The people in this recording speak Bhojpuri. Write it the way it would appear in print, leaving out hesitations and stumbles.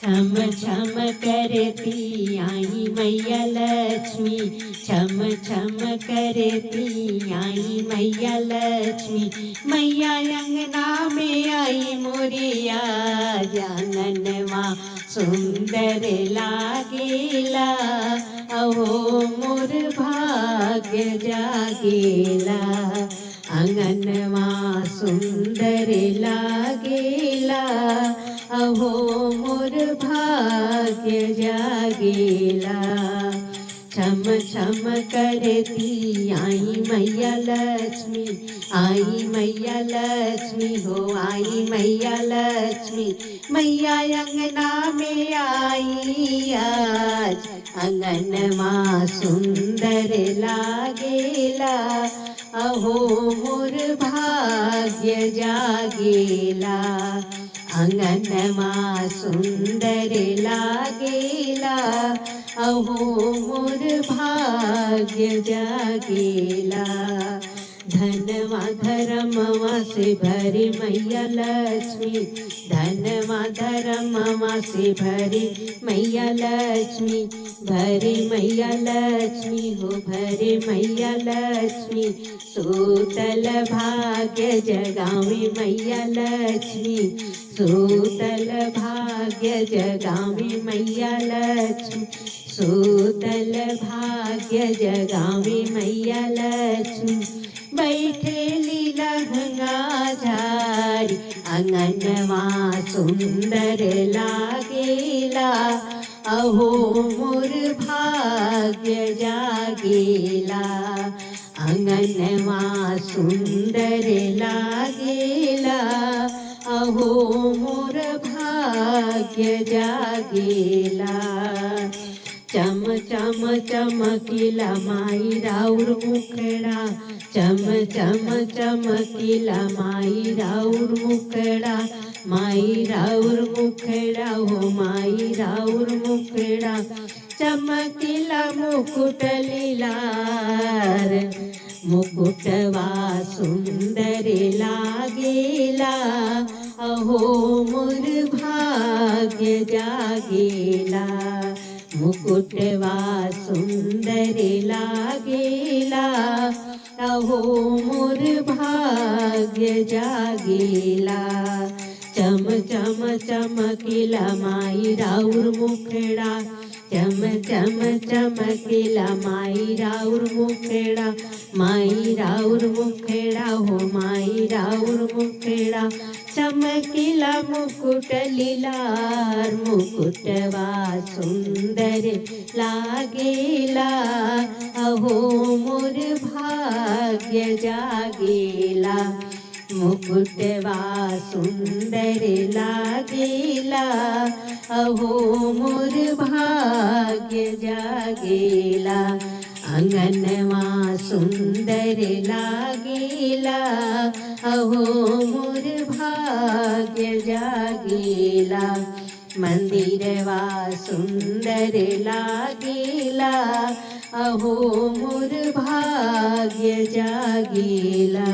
छम छम करती आई मैया लक्ष्मी, छम छम करती आई मैया लक्ष्मी। मैया अंगना में आई मोरिया, आंगनवा सुंदर लागेला, अहो मोर भाग्य जागेला। आंगनवा सुंदर लागेला, अहो मोर भाग्य जागेला। छम छम करती आई मैया लक्ष्मी, आई मैया लक्ष्मी हो आई मैया लक्ष्मी। मैया अंगना में आई आज, अंगनवा सुंदर लागेला, अहो मोर भाग्य जागेला। अंगनवा सुंदर लागेला, अहो मोर भाग्य जागेला। धनवा धर्मवा से भरी मैया लक्ष्मी, धनवा धर्मवा से भरी मैया लक्ष्मी। भरी मैया लक्ष्मी हो भरी मैया लक्ष्मी, सूतल भाग्य जगावे मैया लक्ष्मी, सूतल भाग्य जगावे मैया लक्ष्मी, सूतल भाग्य जगावे मैया लक्ष्मी। बैठेली लहंगा झारी, अंगनवा सुंदर लागेला, अहो मोर भाग्य जागेला। अंगनवा सुंदर लागेला, अहो मोर भाग्य जागेला। चम चम चमकीला माई राउर मुखड़ा, चम चम चमकीला माई राउर मुखड़ा। माई राउर मुखड़ा हो माई राउर मुखड़ा, चमकीला मुकुट लीलार, मुकुटवा सुंदर लागेला, अहो मोर भाग्य जागेला। मुकुटवा सुंदर लागेला, अहो मोर भाग्य जागेला। चम चम चमकीला माई राउर मुखड़ा, चम चम चमकीला माई राउर मुखड़ा। माई राउर मुखड़ा हो माई राउर मुखड़ा, चमकीला मुकुट लीलार, मुकुटवा सुंदर लागेला, अहो मोर भाग्य जागेला। मुकुटवा सुंदर लागेला, अहो मोर भाग्य जागेला। अंगनवा सुंदर लागेला, अहो मोर भाग्य जागेला। मंदिरवा सुंदर लागेला, अहो मोर भाग्य जागेला।